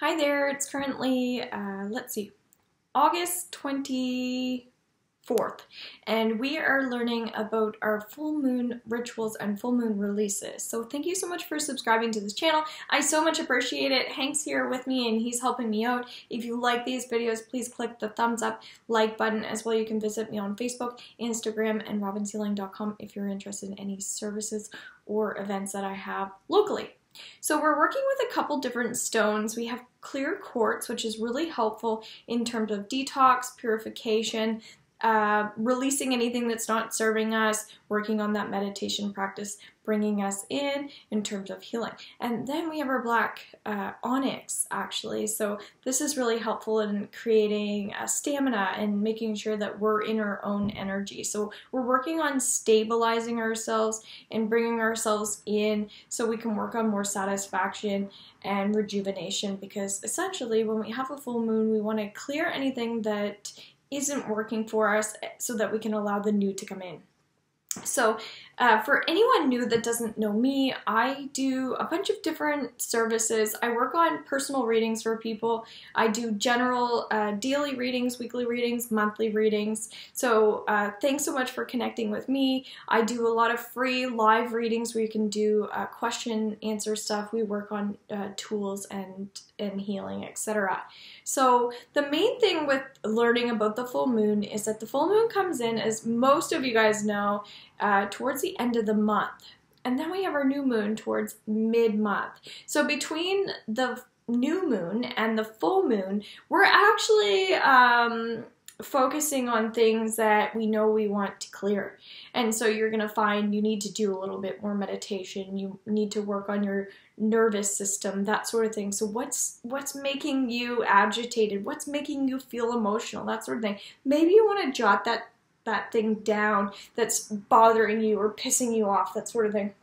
Hi there, it's currently, August 24th, and we are learning about our full moon rituals and full moon releases. So thank you so much for subscribing to this channel. I so much appreciate it. Hank's here with me and he's helping me out. If you like these videos, please click the thumbs up, like button. As well, you can visit me on Facebook, Instagram, and robinshealing.com if you're interested in any services or events that I have locally. So we're working with a couple different stones. We have clear quartz, which is really helpful in terms of detox, purification, releasing anything that's not serving us, working on that meditation practice, bringing us in terms of healing. And then we have our black onyx, actually. So this is really helpful in creating stamina and making sure that we're in our own energy. So we're working on stabilizing ourselves and bringing ourselves in so we can work on more satisfaction and rejuvenation, because essentially when we have a full moon, we want to clear anything that isn't working for us so that we can allow the new to come in. So for anyone new that doesn't know me, I do a bunch of different services. I work on personal readings for people. I do general daily readings, weekly readings, monthly readings. So thanks so much for connecting with me. I do a lot of free live readings where you can do question answer stuff. We work on tools and healing, etc. So the main thing with learning about the full moon is that the full moon comes in, as most of you guys know, towards the end of the month. And then we have our new moon towards mid-month. So between the new moon and the full moon, we're actually focusing on things that we know we want to clear. And so you're going to find you need to do a little bit more meditation. You need to work on your nervous system, that sort of thing. So what's making you agitated? What's making you feel emotional? That sort of thing. Maybe you want to jot that thing down that's bothering you or pissing you off, that sort of thing.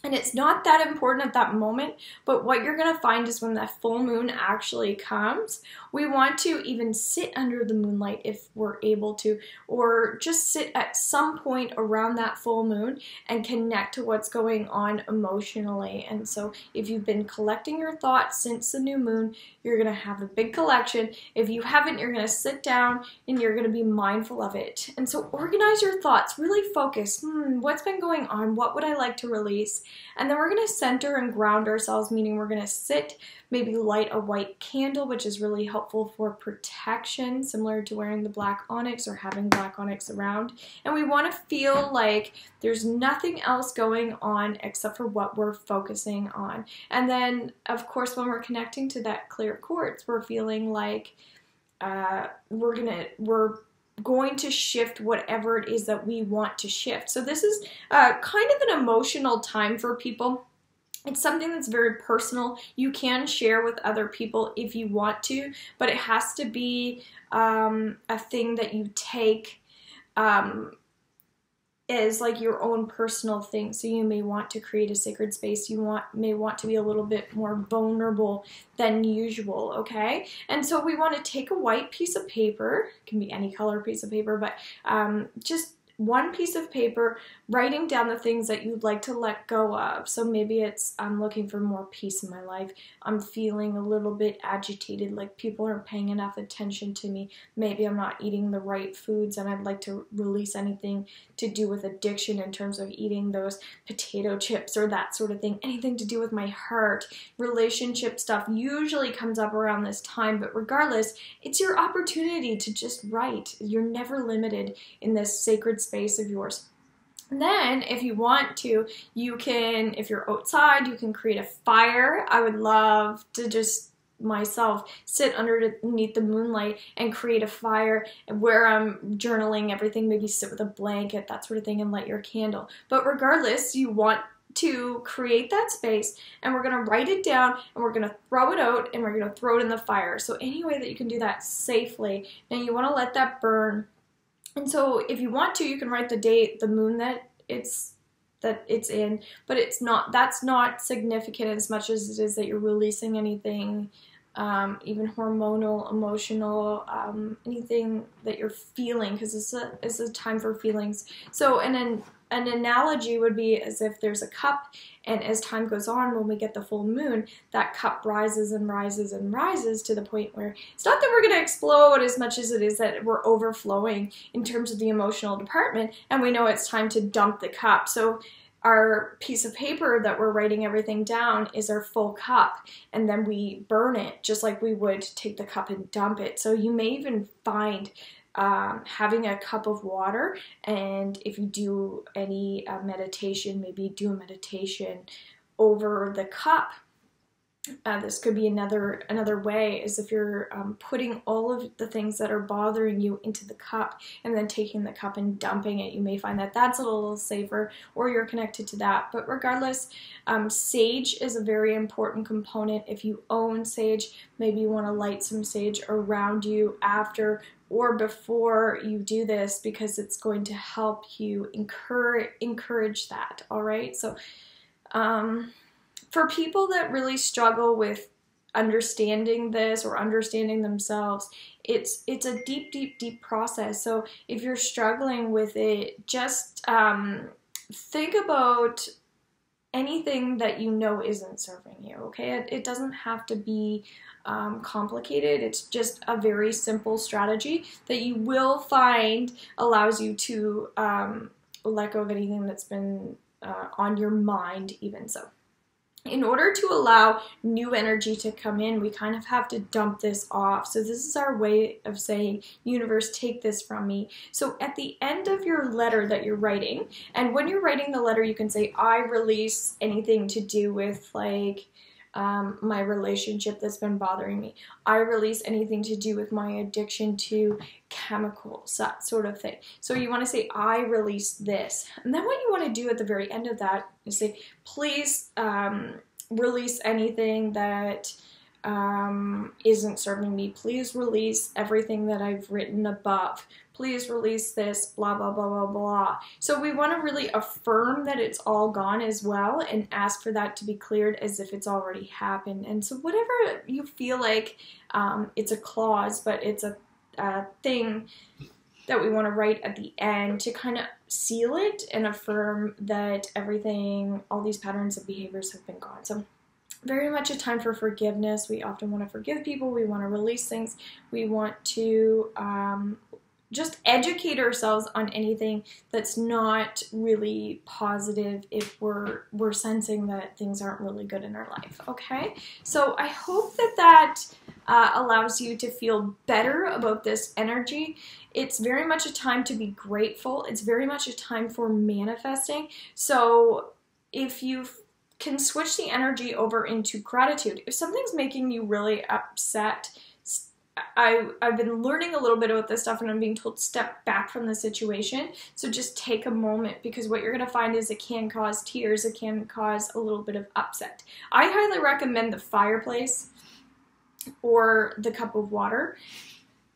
And it's not that important at that moment, but what you're going to find is when that full moon actually comes, we want to even sit under the moonlight if we're able to, or just sit at some point around that full moon and connect to what's going on emotionally. And so if you've been collecting your thoughts since the new moon, you're going to have a big collection. If you haven't, you're going to sit down and you're going to be mindful of it. And so organize your thoughts, really focus. What's been going on? What would I like to release? And then we're going to center and ground ourselves, meaning we're going to sit, maybe light a white candle, which is really helpful for protection, similar to wearing the black onyx or having black onyx around. And we want to feel like there's nothing else going on except for what we're focusing on. And then, of course, when we're connecting to that clear quartz, we're feeling like we're going to shift whatever it is that we want to shift. So this is kind of an emotional time for people. It's something that's very personal. You can share with other people if you want to, but it has to be a thing that you take is like your own personal thing. So you may want to create a sacred space. You may want to be a little bit more vulnerable than usual, okay? And so we want to take a white piece of paper, it can be any color piece of paper, but just one piece of paper, writing down the things that you'd like to let go of. So maybe it's, I'm looking for more peace in my life. I'm feeling a little bit agitated, like people aren't paying enough attention to me. Maybe I'm not eating the right foods and I'd like to release anything to do with addiction in terms of eating those potato chips or that sort of thing. Anything to do with my heart. Relationship stuff usually comes up around this time, but regardless, it's your opportunity to just write. You're never limited in this sacred space of yours. And then if you want to, you can, if you're outside, you can create a fire. I would love to just myself sit underneath the moonlight and create a fire where I'm journaling everything, maybe sit with a blanket, that sort of thing, and light your candle. But regardless, you want to create that space, and we're going to write it down and we're going to throw it out and we're going to throw it in the fire. So any way that you can do that safely. Now you want to let that burn. And so if you want to, you can write the date, the moon that it's in, but that's not significant as much as it is that you're releasing anything, even hormonal, emotional, anything that you're feeling, because it's a time for feelings. So, and then an analogy would be as if there's a cup, and as time goes on, when we get the full moon, that cup rises and rises and rises to the point where it's not that we're going to explode as much as it is that we're overflowing in terms of the emotional department, and we know it's time to dump the cup. So our piece of paper that we're writing everything down is our full cup, and then we burn it just like we would take the cup and dump it. So you may even find having a cup of water, and if you do any meditation, maybe do a meditation over the cup. This could be another way, is if you're putting all of the things that are bothering you into the cup and then taking the cup and dumping it. You may find that that's a little safer, or you're connected to that. But regardless, sage is a very important component. If you own sage, maybe you want to light some sage around you after or before you do this, because it's going to help you encourage that. All right, so for people that really struggle with understanding this or understanding themselves, it's a deep process. So if you're struggling with it, just think about anything that you know isn't serving you, okay? It doesn't have to be complicated. It's just a very simple strategy that you will find allows you to let go of anything that's been on your mind even so. In order to allow new energy to come in, we kind of have to dump this off. So this is our way of saying, universe, take this from me. So at the end of your letter that you're writing, and when you're writing the letter, you can say, I release anything to do with like my relationship that's been bothering me. I release anything to do with my addiction to chemicals, that sort of thing. So you want to say, I release this. And then what you want to do at the very end of that is say, please release anything that isn't serving me. Please release everything that I've written above. Please release this, blah, blah, blah, blah, blah. So we want to really affirm that it's all gone as well, and ask for that to be cleared as if it's already happened. And so whatever you feel like, it's a clause, but it's a thing that we want to write at the end to kind of seal it and affirm that everything, all these patterns of behaviors have been gone. So very much a time for forgiveness. We often want to forgive people. We want to release things. We want to just educate ourselves on anything that's not really positive if we're sensing that things aren't really good in our life, okay? So I hope that allows you to feel better about this energy. It's very much a time to be grateful. It's very much a time for manifesting. So if you can switch the energy over into gratitude, if something's making you really upset, I've been learning a little bit about this stuff, and I'm being told step back from the situation. So just take a moment, because what you're going to find is it can cause tears. It can cause a little bit of upset. I highly recommend the fireplace or the cup of water.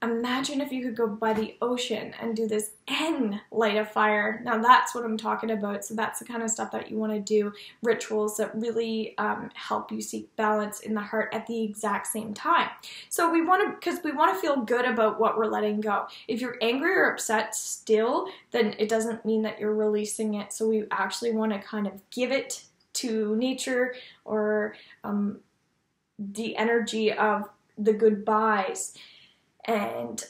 Imagine if you could go by the ocean and do this and light a fire. Now that's what I'm talking about. So that's the kind of stuff that you want to do, rituals that really help you seek balance in the heart at the exact same time. So we want to, because we want to feel good about what we're letting go. If you're angry or upset still, then it doesn't mean that you're releasing it. So we actually want to kind of give it to nature, or the energy of the goodbyes, and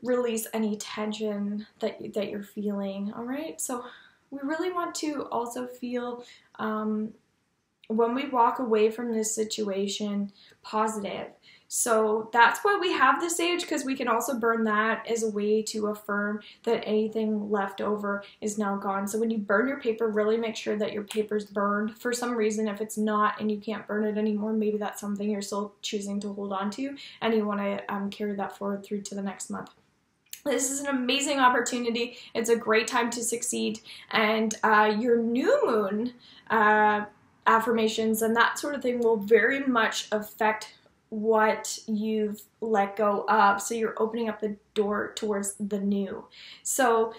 release any tension that you're feeling. All right, so we really want to also feel when we walk away from this situation positive. So that's why we have the sage, because we can also burn that as a way to affirm that anything left over is now gone. So when you burn your paper, really make sure that your paper's burned. For some reason, if it's not and you can't burn it anymore, maybe that's something you're still choosing to hold on to, and you want to carry that forward through to the next month. This is an amazing opportunity. It's a great time to succeed. And your new moon affirmations and that sort of thing will very much affect what you've let go of. So you're opening up the door towards the new. So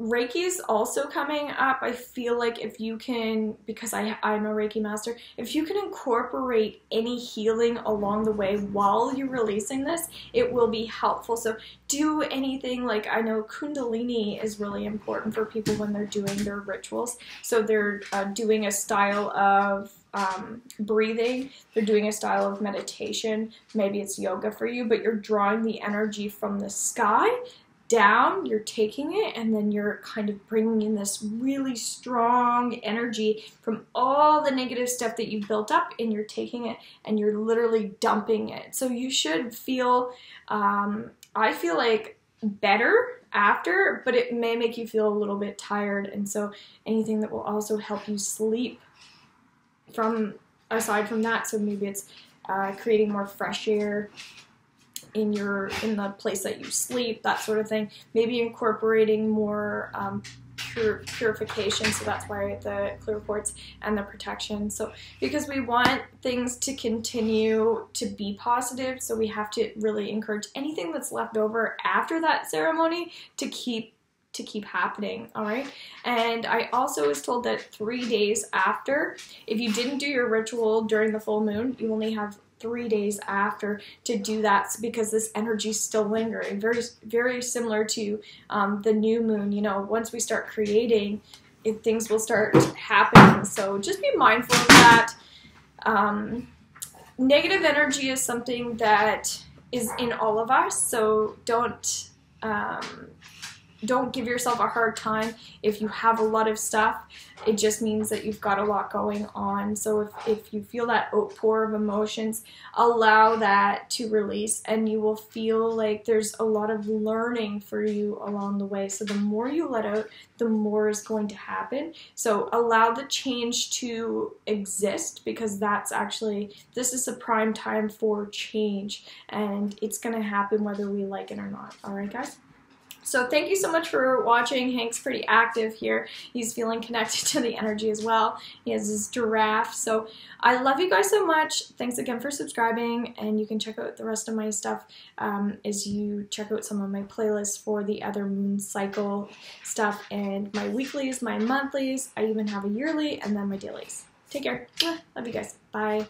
Reiki is also coming up. I feel like if you can, because I'm a Reiki master, if you can incorporate any healing along the way while you're releasing this, it will be helpful. So do anything, like I know Kundalini is really important for people when they're doing their rituals. So they're doing a style of breathing, they're doing a style of meditation, maybe it's yoga for you, but you're drawing the energy from the sky down, you're taking it, and then you're kind of bringing in this really strong energy from all the negative stuff that you built up, and you're taking it and you're literally dumping it. So you should feel, I feel like better after, but it may make you feel a little bit tired. And so anything that will also help you sleep aside from that, so maybe it's creating more fresh air in the place that you sleep, that sort of thing. Maybe incorporating more purification, so that's why the clear quartz and the protection. So because we want things to continue to be positive, so we have to really encourage anything that's left over after that ceremony to keep happening. All right. And I also was told that 3 days after, if you didn't do your ritual during the full moon, you only have 3 days after to do that, because this energy is still lingering. Very, very similar to the new moon. You know, once we start creating, things will start happening. So just be mindful of that. Negative energy is something that is in all of us. So don't give yourself a hard time if you have a lot of stuff. It just means that you've got a lot going on. So if you feel that outpour of emotions, allow that to release, and you will feel like there's a lot of learning for you along the way. So the more you let out, the more is going to happen. So allow the change to exist, because this is a prime time for change, and it's going to happen whether we like it or not. All right, guys? So thank you so much for watching. Hank's pretty active here. He's feeling connected to the energy as well. He has his giraffe. So I love you guys so much. Thanks again for subscribing, and you can check out the rest of my stuff as you check out some of my playlists for the other moon cycle stuff, and my weeklies, my monthlies. I even have a yearly, and then my dailies. Take care. Love you guys. Bye.